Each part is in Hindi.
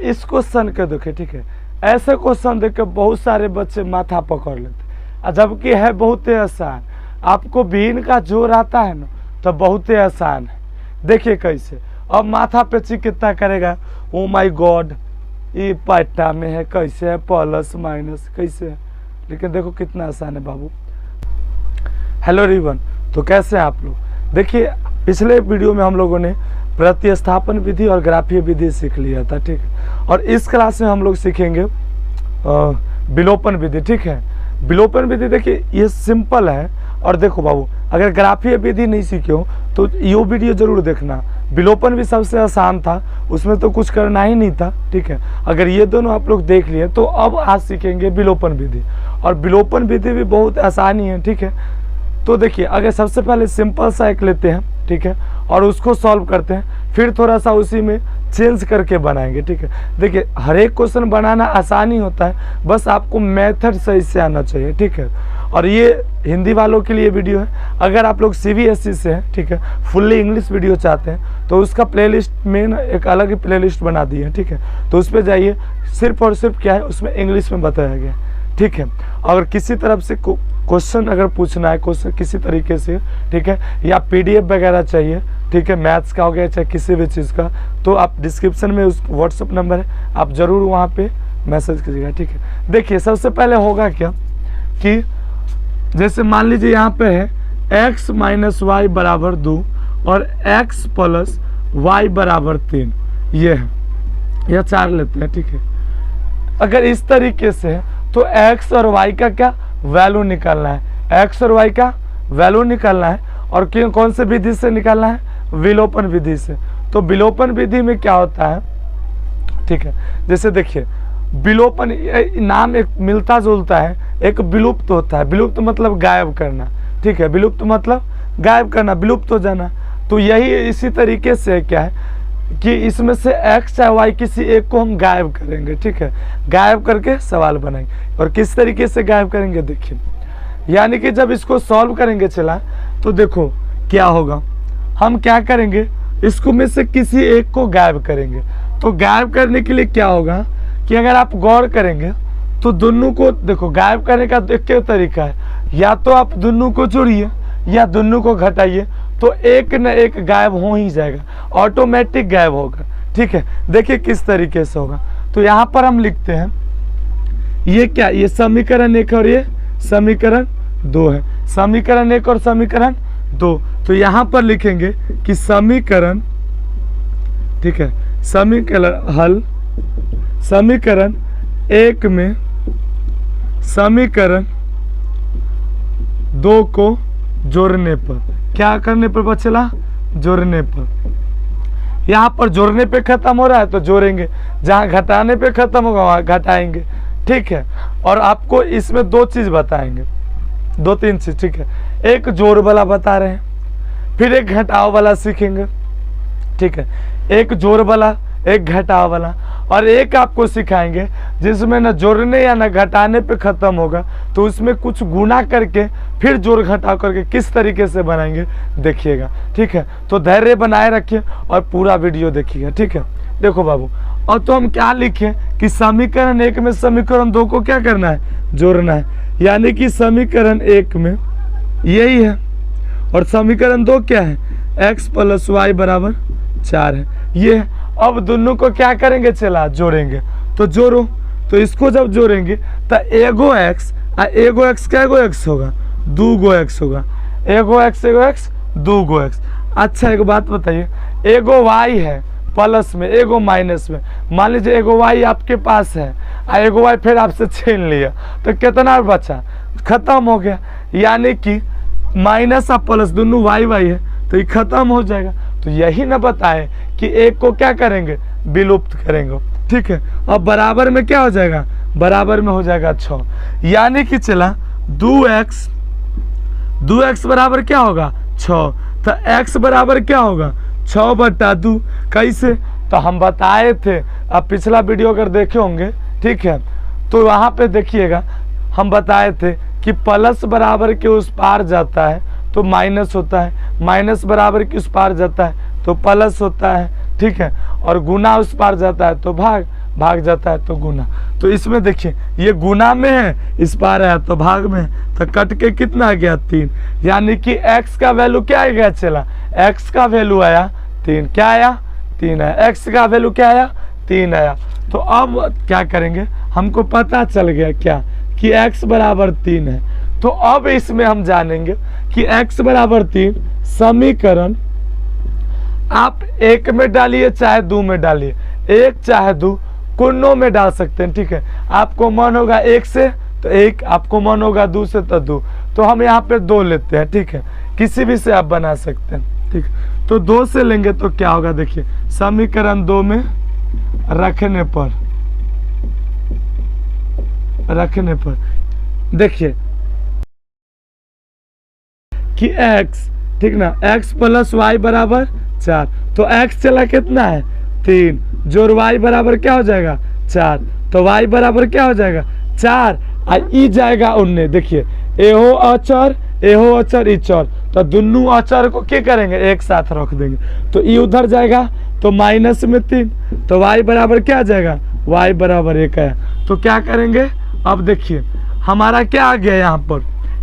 इस क्वेश्चन के देखे, ठीक है, ऐसे क्वेश्चन देख के बहुत सारे बच्चे माथा पकड़ लेते, जबकि है बहुत ही आसान। आपको बीन का जोर आता है ना तो बहुत ही आसान है। देखिए कैसे, अब माथा पे ची कितना करेगा, ओ माय गॉड ये पाटा में है, कैसे है प्लस माइनस कैसे है, लेकिन देखो कितना आसान है बाबू। हेलो रिवन, तो कैसे हैं आप लोग। देखिए पिछले वीडियो में हम लोगों ने प्रतिस्थापन विधि और ग्राफीय विधि सीख लिया था, ठीक है, और इस क्लास में हम लोग सीखेंगे विलोपन विधि, ठीक है। विलोपन विधि देखिए ये सिंपल है, और देखो बाबू अगर ग्राफीय विधि नहीं सीखे हो तो ये वीडियो जरूर देखना। विलोपन भी सबसे आसान था, उसमें तो कुछ करना ही नहीं था, ठीक है। अगर ये दोनों आप लोग देख लिए तो अब आज सीखेंगे विलोपन विधि, और विलोपन विधि भी बहुत आसानी है, ठीक है। तो देखिए अगर सबसे पहले सिंपल सा एक लेते हैं, ठीक है, और उसको सॉल्व करते हैं, फिर थोड़ा सा उसी में चेंज करके बनाएंगे, ठीक है। देखिए हर एक क्वेश्चन बनाना आसानी होता है, बस आपको मेथड सही से आना चाहिए, ठीक है। और ये हिंदी वालों के लिए वीडियो है। अगर आप लोग CBSE से हैं, ठीक है, फुल्ली इंग्लिश वीडियो चाहते हैं तो उसका प्लेलिस्ट में ना एक अलग ही प्लेलिस्ट बना दी है, ठीक है, तो उस पर जाइए। सिर्फ और सिर्फ क्या है उसमें इंग्लिश में बताया गया, ठीक है। अगर किसी तरफ से क्वेश्चन अगर पूछना है, क्वेश्चन किसी तरीके से, ठीक है, या PDF वगैरह चाहिए, ठीक है, मैथ्स का हो गया चाहे किसी भी चीज़ का, तो आप डिस्क्रिप्शन में उस व्हाट्सअप नंबर है, आप ज़रूर वहाँ पे मैसेज कीजिएगा, ठीक है। देखिए सबसे पहले होगा क्या कि जैसे मान लीजिए यहाँ पे है x - y बराबर 2 और x + y बराबर 3, ये है, यह 4 लेते हैं, ठीक है। अगर इस तरीके से है तो x और y का क्या वैल्यू निकालना है, x और y का वैल्यू निकालना है, और कौन से विधि से निकालना है, विलोपन विधि से। तो विलोपन विधि में क्या होता है, ठीक है, जैसे देखिए विलोपन नाम एक मिलता जुलता है, एक विलुप्त होता है। विलुप्त मतलब गायब करना, ठीक है, विलुप्त मतलब गायब करना, विलुप्त हो जाना। तो यही इसी तरीके से क्या है कि इसमें से x या y किसी एक को हम गायब करेंगे, ठीक है, गायब करके सवाल बनाएंगे। और किस तरीके से गायब करेंगे देखिए, यानी कि जब इसको सॉल्व करेंगे चला तो देखो क्या होगा, हम क्या करेंगे, इसको में से किसी एक को गायब करेंगे। तो गायब करने के लिए क्या होगा कि अगर आप गौर करेंगे तो दोनों को देखो, गायब करने का एक तरीका है, या तो आप दोनों को जोड़िए या दोनों को घटाइए, तो एक न एक गायब हो ही जाएगा, ऑटोमेटिक गायब होगा, ठीक है। देखिए किस तरीके से होगा, तो यहाँ पर हम लिखते हैं ये क्या, ये समीकरण 1 और ये समीकरण 2 है, समीकरण 1 और समीकरण 2। तो यहाँ पर लिखेंगे कि समीकरण, ठीक है, समीकरण हल, समीकरण 1 में समीकरण 2 को जोड़ने पर, क्या करने पर बचला, जोड़ने पर। यहाँ पर जोड़ने पे खत्म हो रहा है तो जोड़ेंगे, जहाँ घटाने पे खत्म होगा वहाँ घटाएंगे, ठीक है। और आपको इसमें 2 चीज़ बताएंगे, 2-3 चीज़, ठीक है। एक जोड़ वाला बता रहे हैं, फिर एक घटाव वाला सीखेंगे, ठीक है, एक जोड़ वाला एक घटाव वाला, और एक आपको सिखाएंगे जिसमें न जोड़ने या न घटाने पे खत्म होगा, तो उसमें कुछ गुना करके फिर जोड़ घटाव करके किस तरीके से बनाएंगे देखिएगा, ठीक है। तो धैर्य बनाए रखिए और पूरा वीडियो देखिएगा, ठीक है। देखो बाबू, और तो हम क्या लिखें कि समीकरण 1 में समीकरण 2 को क्या करना है, जोड़ना है, यानी कि समीकरण 1 में यही है और समीकरण 2 क्या है, x + y बराबर 4 है, ये है। अब दोनों को क्या करेंगे, चला जोड़ेंगे, तो जोड़ो, तो इसको जब जोड़ेंगे तो एगो x क्या एगो x होगा, 2 गो x होगा, एगो x 2 गो x। अच्छा एक बात बताइए, एगो y है प्लस में, एगो माइनस में, मान लीजिए एगो y आपके पास है और एगो y फिर आपसे छीन लिया, तो कितना बचा, खत्म हो गया। यानी कि माइनस और प्लस दोनों y है तो ये खत्म हो जाएगा। तो यही ना बताए कि एक को क्या करेंगे, विलुप्त करेंगे, ठीक है। अब बराबर में क्या हो जाएगा, बराबर में हो जाएगा 6, यानी कि चला 2x बराबर क्या होगा 6, तो x बराबर क्या होगा 6/2। कैसे, तो हम बताए थे, अब पिछला वीडियो अगर देखे होंगे, ठीक है, तो वहाँ पे देखिएगा हम बताए थे कि प्लस बराबर के उस पार जाता है तो माइनस होता है, माइनस बराबर के उस पार जाता है तो प्लस होता है, ठीक है, और गुना उस पार जाता है तो भाग, भाग जाता है तो गुना। तो इसमें देखिए ये गुना में है, इस पार आया तो भाग में है, तो कट के कितना आ गया 3, यानी कि x का वैल्यू क्या आ गया, चला x का वैल्यू आया 3, क्या आया 3 आया, x का वैल्यू क्या आया 3 आया। तो अब क्या करेंगे, हमको पता चल गया क्या कि x बराबर 3 है। तो अब इसमें हम जानेंगे कि x बराबर 3 समीकरण आप 1 में डालिए चाहे 2 में डालिए, 1 चाहे 2 कोनों में डाल सकते हैं, ठीक है। आपको मन होगा 1 से तो 1, आपको मन होगा 2 से तो 2, तो हम यहाँ पे 2 लेते हैं, ठीक है। किसी भी से आप बना सकते हैं, ठीक है। तो 2 से लेंगे तो क्या होगा, देखिए समीकरण 2 में रखने पर देखिए कि x, ठीक ना, x प्लस वाई बराबर 4, तो x चला कितना है 3, जोड़ y बराबर क्या हो जाएगा 4, तो y बराबर क्या हो जाएगा 4, और ई जाएगा 19। देखिए एहो अचर ई चर, तो दोनों अचर को क्या करेंगे एक साथ रख देंगे, तो ई उधर जाएगा तो माइनस में 3, तो y बराबर क्या आ जाएगा, y बराबर 1 है। तो क्या करेंगे, अब देखिए हमारा क्या आ गया,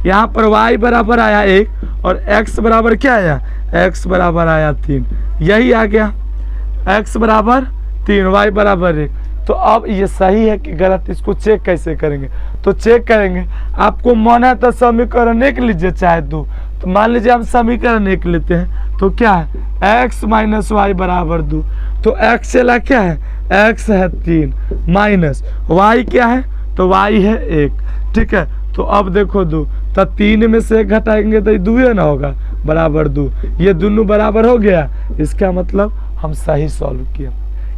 यहाँ पर y बराबर आया 1 और x बराबर क्या आया, x बराबर आया 3, यही आ गया, x बराबर 3 y बराबर 1। तो अब ये सही है कि गलत, इसको चेक कैसे करेंगे, तो चेक करेंगे, आपको मन है तो समीकरण 1 लीजिए चाहे 2, तो मान लीजिए हम समीकरण 1 लेते हैं तो क्या है x माइनस वाई बराबर 2, तो x चला क्या है, x है 3 माइनस y क्या है, तो y है 1, ठीक है। तो अब देखो 2, तो 3 में से 1 घटाएंगे तो 2 है ना होगा, बराबर 2, ये दोनों बराबर हो गया, इसका मतलब हम सही सॉल्व किया।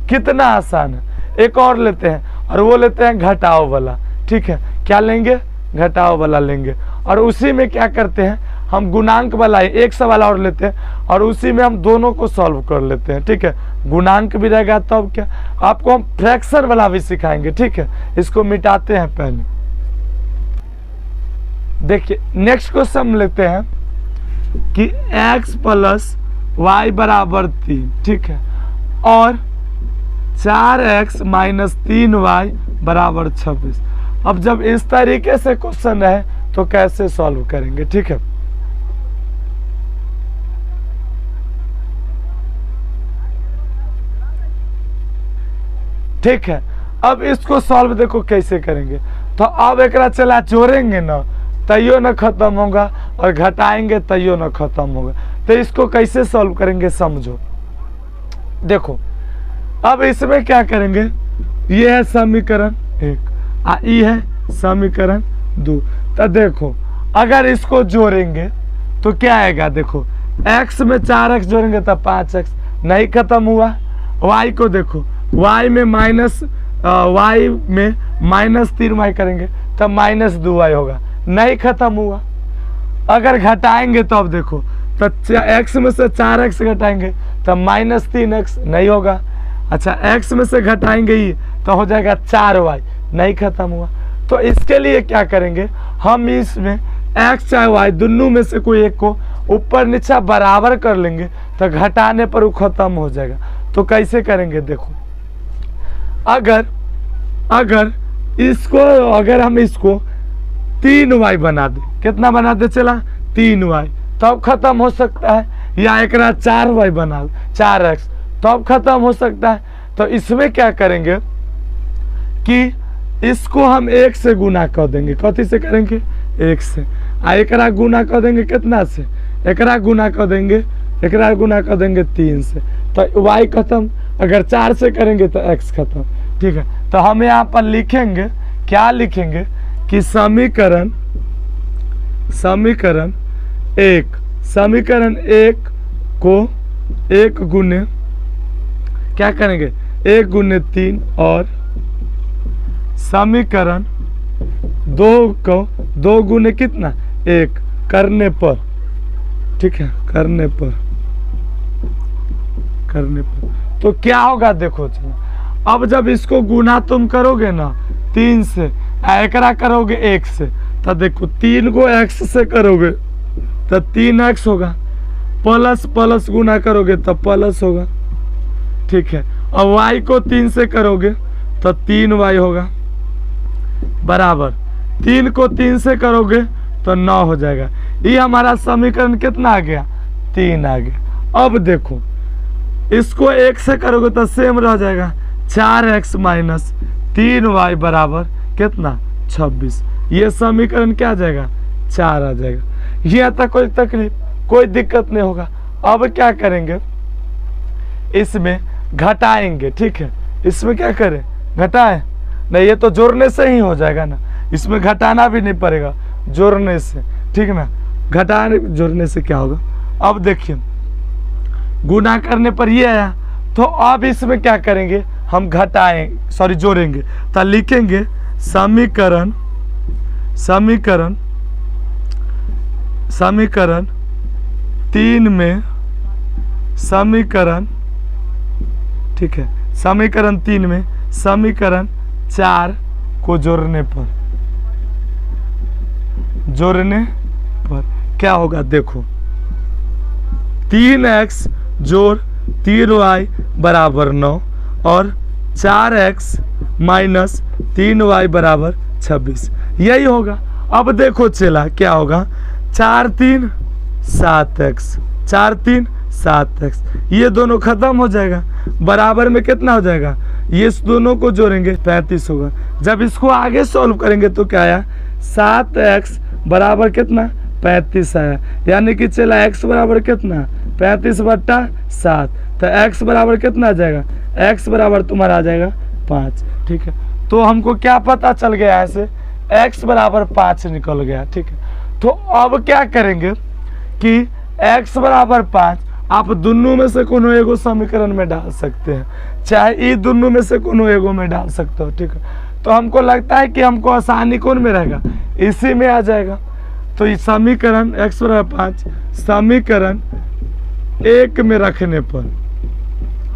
कितना आसान है। एक और लेते हैं और वो लेते हैं घटाओ वाला, ठीक है। क्या लेंगे, घटाओ वाला लेंगे, और उसी में क्या करते हैं हम गुणांक वाला एक सवाल और लेते हैं और उसी में हम दोनों को सॉल्व कर लेते हैं, ठीक है। गुणांक भी रहेगा, तब क्या आपको हम फ्रैक्शन वाला भी सिखाएंगे, ठीक है। इसको मिटाते हैं पहले। देखिए नेक्स्ट क्वेश्चन लेते हैं कि x प्लस वाई बराबर 3, ठीक है, और 4x माइनस 3y बराबर 26। अब जब इस तरीके से क्वेश्चन है तो कैसे सॉल्व करेंगे, ठीक है। ठीक है, अब इसको सॉल्व देखो कैसे करेंगे। तो अब एक चला जोड़ेंगे ना तैयो न खत्म होगा और घटाएंगे तैयो न खत्म होगा, तो इसको कैसे सॉल्व करेंगे समझो। देखो अब इसमें क्या करेंगे, ये है समीकरण 1 ये है समीकरण 2। तो देखो अगर इसको जोड़ेंगे तो क्या आएगा, देखो x में 4x जोड़ेंगे तो 5x, नहीं खत्म हुआ। y को देखो, y में माइनस 3y करेंगे तब माइनस 2y होगा, नहीं खत्म हुआ। अगर घटाएंगे तो अब देखो, तो x में से 4x घटाएंगे तब माइनस 3x, नहीं होगा। अच्छा x में से घटाएंगे ही तो हो जाएगा 4y, नहीं खत्म हुआ। तो इसके लिए क्या करेंगे, हम इसमें x चाहे y दोनों में से कोई एक को ऊपर नीचा बराबर कर लेंगे तो घटाने पर वो खत्म हो जाएगा। तो कैसे करेंगे, देखो अगर हम इसको 3y बना दे, कितना बना दे चला 3y, तब खत्म हो सकता है, या एक 4y बना 4x तब खत्म हो सकता है। तो इसमें क्या करेंगे कि इसको हम 1 से गुना कर देंगे, कथी से करेंगे 1 से, एकरा गुना कर देंगे कितना से, एकरा गुना कर देंगे 3 से, तो y खत्म। अगर 4 से करेंगे तो x खत्म, ठीक है। तो हम यहाँ पर लिखेंगे, क्या लिखेंगे कि समीकरण 1 को 1 गुने क्या करेंगे 1 गुने 3 और समीकरण 2 को 2 गुने कितना 1 करने पर, ठीक है, करने पर तो क्या होगा, देखो चलो अब जब इसको गुना तुम करोगे ना 3 से, एकरा करोगे 1 से, तो देखो 3 को x से करोगे तो 3x होगा, प्लस प्लस गुना करोगे तो प्लस होगा, ठीक है। और y को 3 से करोगे तो 3y होगा बराबर 3 को 3 से करोगे तो 9 हो जाएगा। ये हमारा समीकरण कितना आ गया 3 आ गया। अब देखो इसको 1 से करोगे तो सेम रह जाएगा 4x माइनस 3y बराबर कितना 26। ये समीकरण क्या आ जाएगा 4 आ जाएगा। ये आता कोई तकलीफ कोई दिक्कत नहीं होगा। अब क्या करेंगे इसमें घटाएंगे। ठीक है इसमें क्या करें घटाएं नहीं, ये तो जोड़ने से ही हो जाएगा ना, इसमें घटाना भी नहीं पड़ेगा जोड़ने से। ठीक है ना, घटाने जोड़ने से क्या होगा। अब देखिए गुना करने पर ये आया तो अब इसमें क्या करेंगे हम घटाएं सॉरी जोड़ेंगे तो लिखेंगे समीकरण समीकरण समीकरण 3 में समीकरण ठीक है समीकरण 3 में समीकरण 4 को जोड़ने पर क्या होगा। देखो 3x जोड़ 3y बराबर 9 और 4x माइनस 3y बराबर 26 यही होगा। अब देखो चला क्या होगा 4 3 7x 4 3 7x ये दोनों खत्म हो जाएगा। बराबर में कितना हो जाएगा ये दोनों को जोड़ेंगे 35 होगा। जब इसको आगे सॉल्व करेंगे तो क्या आया 7x बराबर कितना 35 आया। यानी कि चला x बराबर कितना 35/7 तो x बराबर कितना आ जाएगा x बराबर तुम्हारा आ जाएगा 5। ठीक है तो हमको क्या पता चल गया ऐसे x बराबर 5 निकल गया। ठीक है तो अब क्या करेंगे कि x बराबर 5 आप दोनों में से कोनो एगो समीकरण में डाल सकते हैं, चाहे ये दोनों में से कोनो एगो में डाल सकते हो। ठीक है तो हमको लगता है कि हमको आसानी कौन में रहेगा इसी में आ जाएगा। तो ये समीकरण x बराबर 5 समीकरण 1 में रखने पर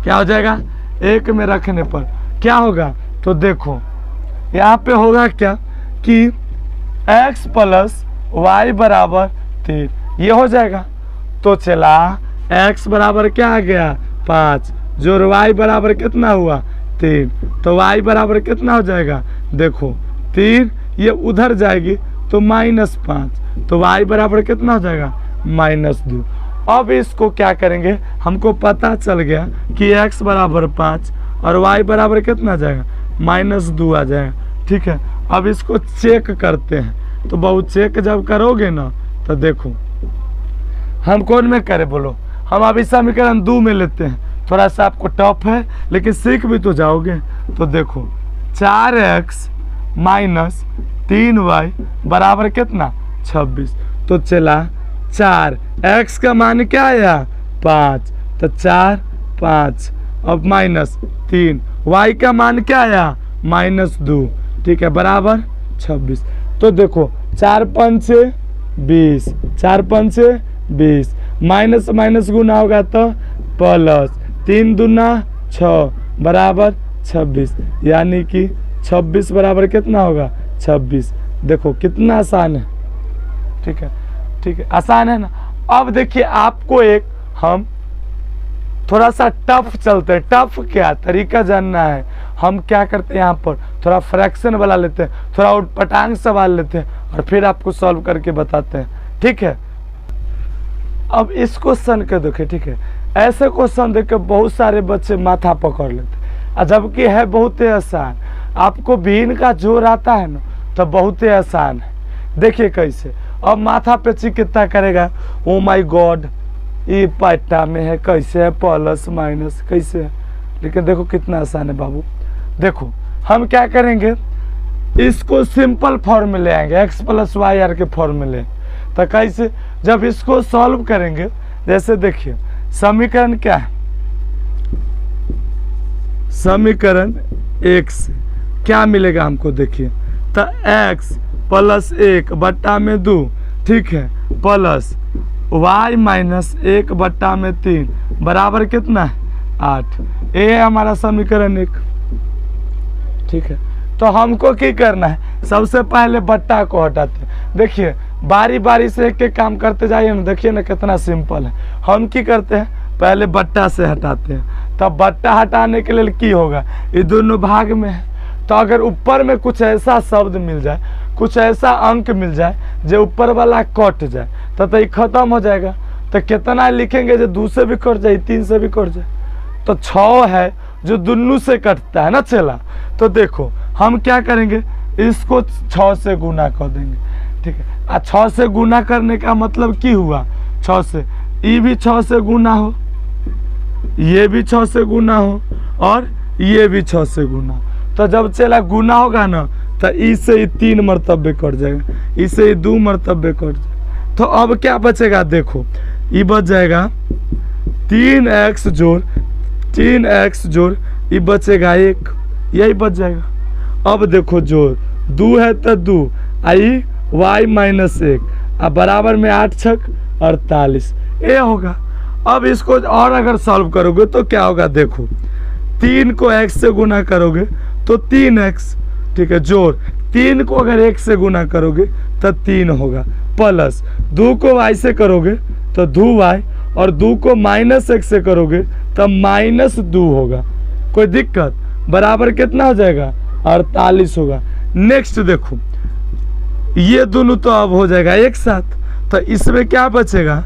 क्या हो जाएगा 1 में रखने पर क्या होगा। तो देखो यहाँ पे होगा क्या कि x प्लस y बराबर 3 ये हो जाएगा। तो चला x बराबर क्या आ गया 5 जोड़ y बराबर कितना हुआ 3 तो y बराबर कितना हो जाएगा देखो 3 ये उधर जाएगी तो -5 तो y बराबर कितना हो जाएगा -2। अब इसको क्या करेंगे हमको पता चल गया कि x बराबर 5 और y बराबर कितना आ जाएगा -2 आ जाएगा। ठीक है अब इसको चेक करते हैं। तो बहुत चेक जब करोगे ना तो देखो हम कौन में करें बोलो, हम अभी समीकरण 2 में लेते हैं। थोड़ा सा आपको टफ है लेकिन सीख भी तो जाओगे। तो देखो 4x माइनस 3y बराबर कितना 26। तो चला 4x का मान क्या आया 5 तो 4 5 अब -3 y का मान क्या आया -2। ठीक है बराबर 26। तो देखो 4 5 20 4 5 20 माइनस माइनस गुना होगा तो प्लस 3 दूना 6 बराबर 26 यानी कि 26 बराबर कितना होगा 26। देखो कितना आसान है। ठीक है आसान है ना। अब देखिए आपको एक हम थोड़ा सा टफ चलते हैं। टफ क्या तरीका जानना है हम क्या करते हैं यहाँ पर थोड़ा फ्रैक्शन वाला लेते हैं, थोड़ा उटपटांग सवाल लेते हैं और फिर आपको सॉल्व करके बताते हैं। ठीक है अब इस क्वेश्चन के देखिए। ठीक है ऐसे क्वेश्चन देख के बहुत सारे बच्चे माथा पकड़ लेते हैं जबकि है बहुत ही आसान। आपको भी इनका जोर आता है ना तो बहुत ही आसान है। देखिए कैसे अब माथा पे चिकित्सा करेगा ओ माय गॉड ये पाटा में है कैसे है प्लस माइनस कैसे है, लेकिन देखो कितना आसान है बाबू। देखो हम क्या करेंगे इसको सिंपल फॉर्म में ले आएंगे x प्लस वाई आर के फॉर्म में ले। तो कैसे जब इसको सॉल्व करेंगे जैसे देखिए समीकरण क्या है समीकरण 1 से क्या मिलेगा हमको देखिए तो x प्लस 1 बट्टा में 2 ठीक है प्लस y माइनस 1 बट्टा में 3 बराबर कितना है 8। ये है हमारा समीकरण 1। ठीक है तो हमको क्या करना है सबसे पहले बट्टा को हटाते हैं। देखिए बारी बारी से एक एक काम करते जाइए ना, देखिए ना कितना सिंपल है। हम क्या करते हैं पहले बट्टा से हटाते हैं। तब बट्टा हटाने के लिए की होगा ये दोनों भाग में है तो अगर ऊपर में कुछ ऐसा शब्द मिल जाए, कुछ ऐसा अंक मिल जाए जो ऊपर वाला कट जाए, तो ये खत्म हो जाएगा। तो कितना लिखेंगे जो 2 से भी कट जाए, 3 से भी कट जाए। तो 6 है जो दोनों से कटता है ना चला। तो देखो हम क्या करेंगे, इसको 6 से गुना कर देंगे, ठीक है। 6 से गुना करने का मतलब की हुआ, 6 से ये भी 6 से गुना हो, ये भी 6 से गुना हो, और ये भी 6 से गुना। तो जब चला गुना होगा ना, तो इससे 3 मरतबे कट जाएगा, इससे 2 मरतबे कट जाएगा। तो अब क्या बचेगा, देखो ये बच जाएगा 3x जोड़ 3x जोड़ ये बचेगा 1, यही बच जाएगा। अब देखो जोड़ 2 है तो 2 आई y माइनस 1, अब बराबर में 8 छक 48, ये होगा। अब इसको और अगर सॉल्व करोगे तो क्या होगा, देखो 3 को x से गुना करोगे तो 3x, ठीक है, जोड़ 3 को अगर 1 से गुना करोगे तो 3 होगा, प्लस 2 को y से करोगे तो 2y, और 2 को माइनस 1 से करोगे तो माइनस 2 होगा। कोई दिक्कत, बराबर कितना हो जाएगा, 48 होगा। नेक्स्ट देखो ये दोनों तो अब हो जाएगा एक साथ, तो इसमें क्या बचेगा,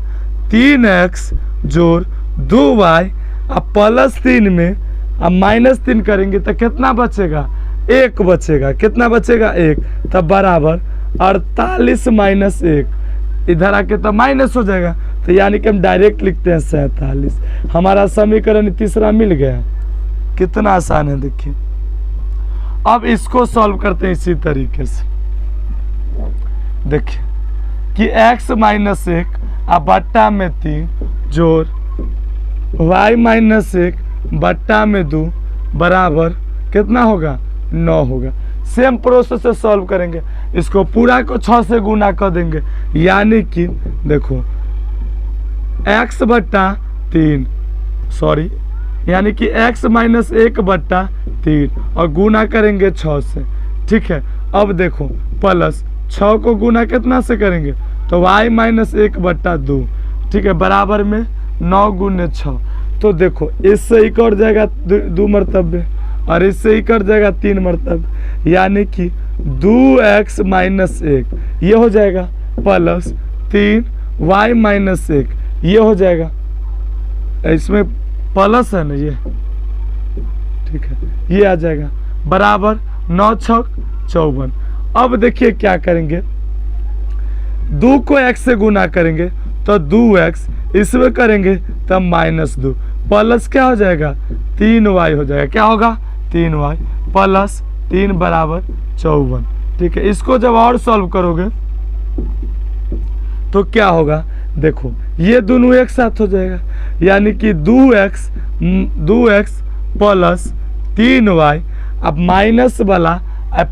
3x जोड़ 2y, अब प्लस 3 में अब माइनस 3 करेंगे तो कितना बचेगा, 1 बचेगा। कितना बचेगा, 1, तब बराबर 48 माइनस 1, इधर आके तो माइनस हो जाएगा। तो यानी कि हम डायरेक्ट लिखते हैं 47। हमारा समीकरण तीसरा मिल गया। कितना आसान है देखिए। अब इसको सॉल्व करते हैं इसी तरीके से। देखिए कि x माइनस 1 अब बट्टा में 3 जोड़ y माइनस 1 बट्टा में 2 बराबर कितना होगा, 9 होगा। सेम प्रोसेस से सॉल्व करेंगे, इसको पूरा को 6 से गुना कर देंगे, यानी कि देखो x बट्टा 3, सॉरी यानी कि x माइनस 1 बट्टा 3 और गुना करेंगे 6 से, ठीक है। अब देखो प्लस 6 को गुना कितना से करेंगे, तो y माइनस 1 बट्टा 2, ठीक है, बराबर में 9 गुने 6। तो देखो इससे ही कट जाएगा 2 मरतबे, और इससे ही कट जाएगा 3 मरतबे, यानी कि 2x माइनस 1 ये हो जाएगा, प्लस 3y माइनस 1 ये हो जाएगा। इसमें प्लस है ना ये, ठीक है, ये आ जाएगा बराबर 9 छक 54। अब देखिए क्या करेंगे, 2 को x से गुना करेंगे तो 2x, इसमें करेंगे तब माइनस 2, प्लस क्या हो जाएगा, 3y हो जाएगा। क्या होगा, 3y प्लस 3 बराबर 54, ठीक है। इसको जब और सॉल्व करोगे तो क्या होगा, देखो ये दोनों एक साथ हो जाएगा, यानी कि 2x प्लस 3y, अब माइनस वाला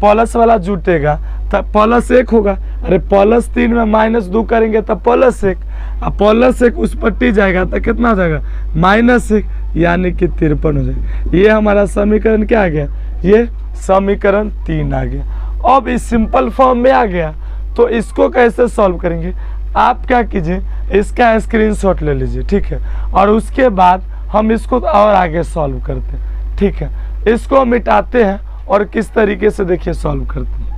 प्लस वाला जुटेगा तब प्लस 1 होगा। अरे प्लस 3 में माइनस 2 करेंगे तब प्लस 1, अब प्लस 1 उस पट्टी जाएगा तो कितना हो जाएगा, माइनस 1, यानी कि 53 हो जाएगा। ये हमारा समीकरण क्या आ गया, ये समीकरण 3 आ गया। अब इस सिंपल फॉर्म में आ गया, तो इसको कैसे सॉल्व करेंगे, आप क्या कीजिए, इसका स्क्रीनशॉट ले लीजिए, ठीक है, और उसके बाद हम इसको और आगे सॉल्व करते हैं, ठीक है। इसको मिटाते हैं और किस तरीके से देखिए सॉल्व करते हैं,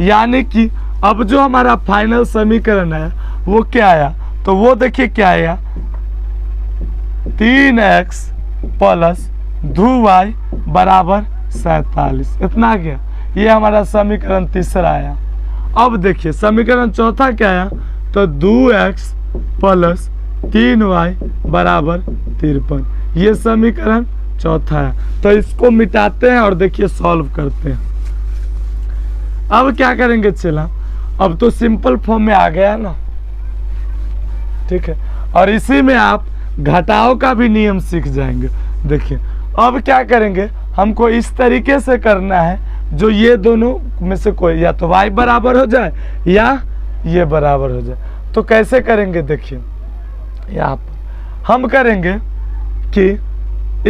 यानी कि अब जो हमारा फाइनल समीकरण है वो क्या आया, तो वो देखिए क्या आया, 3x प्लस 2y बराबर 47, इतना आ गया। ये हमारा समीकरण तीसरा आया। अब देखिए समीकरण चौथा क्या आया, तो 2x प्लस 3y बराबर 53, ये समीकरण चौथा है। तो इसको मिटाते हैं और देखिए सॉल्व करते हैं। अब क्या करेंगे, चला अब तो सिंपल फॉर्म में आ गया ना, ठीक है, और इसी में आप घटाव का भी नियम सीख जाएंगे। देखिए अब क्या करेंगे, हमको इस तरीके से करना है जो ये दोनों में से कोई या तो y बराबर हो जाए या ये बराबर हो जाए। तो कैसे करेंगे, देखिए यहाँ पर हम करेंगे कि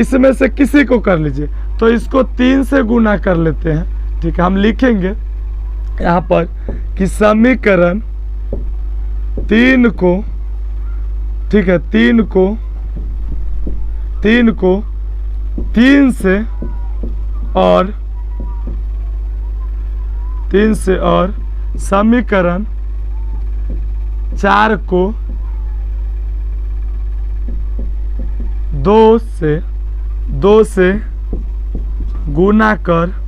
इसमें से किसी को कर लीजिए, तो इसको 3 से गुना कर लेते हैं, ठीक है। हम लिखेंगे यहाँ पर कि समीकरण 3 को, ठीक है, 3 को 3 से और 3 से और समीकरण 4 को 2 से गुना कर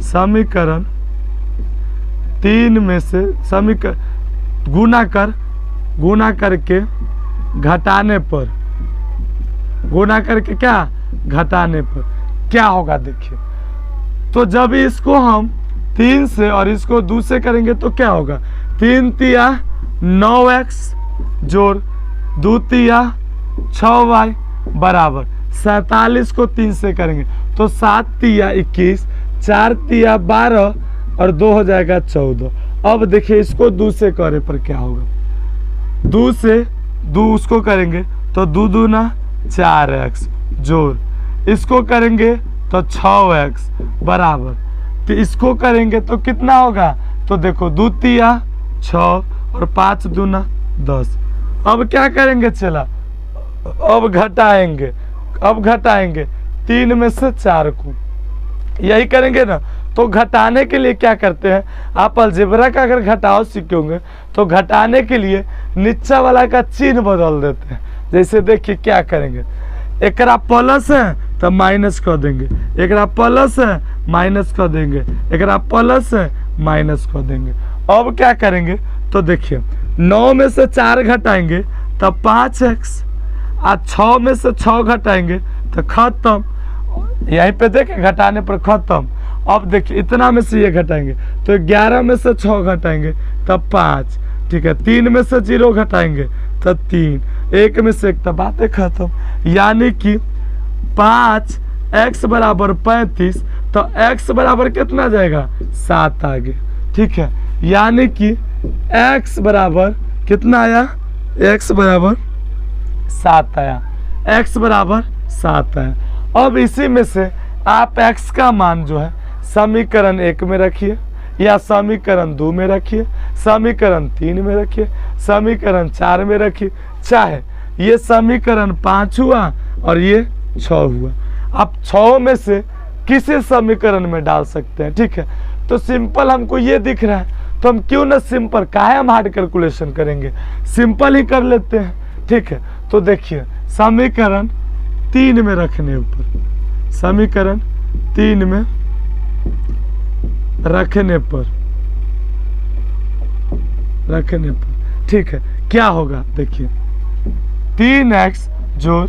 समीकरण 3 में से गुना करके घटाने पर क्या होगा देखिए। तो जब इसको हम 3 से और इसको 2 से करेंगे तो क्या होगा, 3 तिया 9x जोड़ 2 तिया 6y बराबर 47 को 3 से करेंगे तो 7 तिया 21, 4 तिया 12 और 2 हो जाएगा 14। अब देखिए इसको 2 से करे पर क्या होगा, 2 से 2 उसको करेंगे तो 2 दूना 4x जोड़ इसको करेंगे तो 6x बराबर, तो इसको करेंगे तो कितना होगा, तो देखो 2 तिया 6 और 5 दूना 10। अब क्या करेंगे, चला अब घटाएंगे 3 में से 4 को, यही करेंगे ना। तो घटाने के लिए क्या करते हैं, आप अलजेब्रा का अगर घटाव सीखोगे तो घटाने के लिए नीचा वाला का चिन्ह बदल देते हैं। जैसे देखिए क्या करेंगे, एकरा प्लस है तो माइनस कर देंगे, एकरा प्लस है माइनस कर देंगे, एकरा प्लस है माइनस कर देंगे। अब क्या करेंगे तो देखिए 9 में से 4 घटाएंगे तो 5x, और 6 में से 6 घटाएंगे तो खत्म, यहीं पे देखें घटाने पर खत्म। अब देखिए इतना में से ये घटाएंगे तो 11 में से 6 घटाएंगे तब 5, ठीक है। 3 में से 0 घटाएंगे तो 3, 1 में से 1 तो बातें खत्म। यानी कि 5x बराबर 35, तो x बराबर कितना जाएगा 7 आगे, ठीक है। यानी कि x बराबर कितना आया, x बराबर 7 आया, x बराबर 7 आया। अब इसी में से आप x का मान जो है समीकरण 1 में रखिए या समीकरण 2 में रखिए, समीकरण 3 में रखिए, समीकरण 4 में रखिए, चाहे ये समीकरण 5 हुआ और ये 6 हुआ। आप 6 में से किसी समीकरण में डाल सकते हैं, ठीक है। तो सिंपल हमको ये दिख रहा है तो हम क्यों ना सिंपल, काहे हम हार्ड कैलकुलेशन करेंगे, सिंपल ही कर लेते हैं, ठीक है। तो देखिए समीकरण 3 में रखने ऊपर, समीकरण 3 में रखने पर ठीक है क्या होगा, देखिए 3x जोड़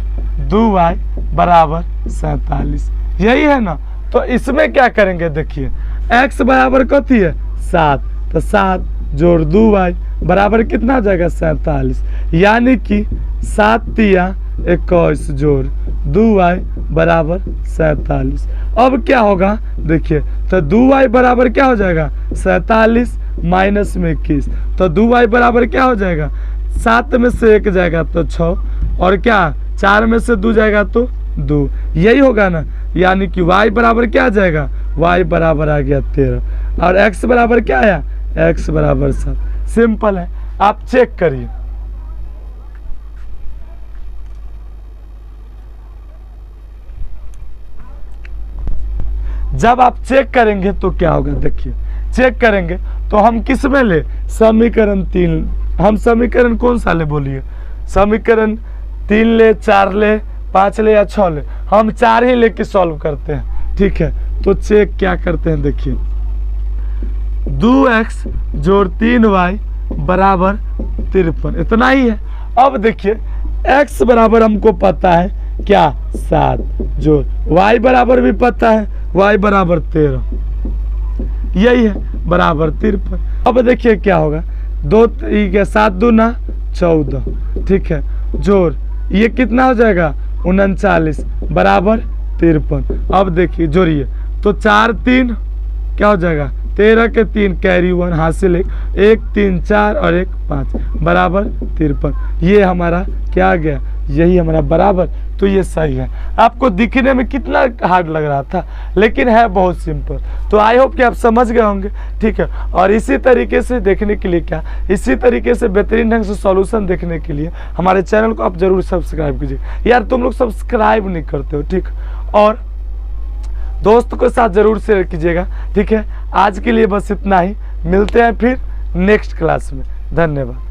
2y बराबर 47, यही है ना। तो इसमें क्या करेंगे, देखिए x बराबर कथी है 7, तो 7 जोड़ 2y बराबर कितना आ जाएगा 47, यानी कि 7 तिया 21 जोड़ 2y बराबर 47। अब क्या होगा देखिए, तो 2y बराबर क्या हो जाएगा 47 माइनस में 21, तो 2y बराबर क्या हो जाएगा, 7 में से 1 जाएगा तो 6, और क्या 4 में से 2 जाएगा तो 2, यही होगा ना। यानी कि y बराबर क्या आ जाएगा, y बराबर आ गया 13, और x बराबर क्या आया, x बराबर 7। सिंपल है, आप चेक करिए। जब आप चेक करेंगे तो क्या होगा, देखिए चेक करेंगे तो हम किस में ले, समीकरण 3, हम समीकरण कौन सा ले बोलिए, समीकरण 3 ले, 4 ले, 5 ले या 6 ले, हम 4 ही लेके सॉल्व करते हैं, ठीक है। तो चेक क्या करते हैं, देखिए 2x जोड़ 3y बराबर 53, इतना ही है। अब देखिए x बराबर हमको पता है क्या 7, जोड़ y बराबर भी पता है, y बराबर 13, यही है बराबर 53। अब देखिए क्या होगा, 7 दूना 14, ठीक है, जोड़ ये कितना हो जाएगा 39 बराबर 53। अब देखिए जोड़िए तो 4 3 क्या हो जाएगा, 13 के 3 कैरी 1 हासिल 1 3 4 और 1 5 बराबर 53। ये हमारा क्या आ गया, यही हमारा बराबर। तो ये सही है। आपको दिखने में कितना हार्ड लग रहा था, लेकिन है बहुत सिंपल। तो आई होप कि आप समझ गए होंगे, ठीक है। और इसी तरीके से देखने के लिए क्या, इसी तरीके से बेहतरीन ढंग से सॉल्यूशन देखने के लिए हमारे चैनल को आप जरूर सब्सक्राइब कीजिए। यार तुम लोग सब्सक्राइब नहीं करते हो, ठीक। और दोस्त के साथ ज़रूर शेयर कीजिएगा। ठीक है, आज के लिए बस इतना ही, मिलते हैं फिर नेक्स्ट क्लास में। धन्यवाद।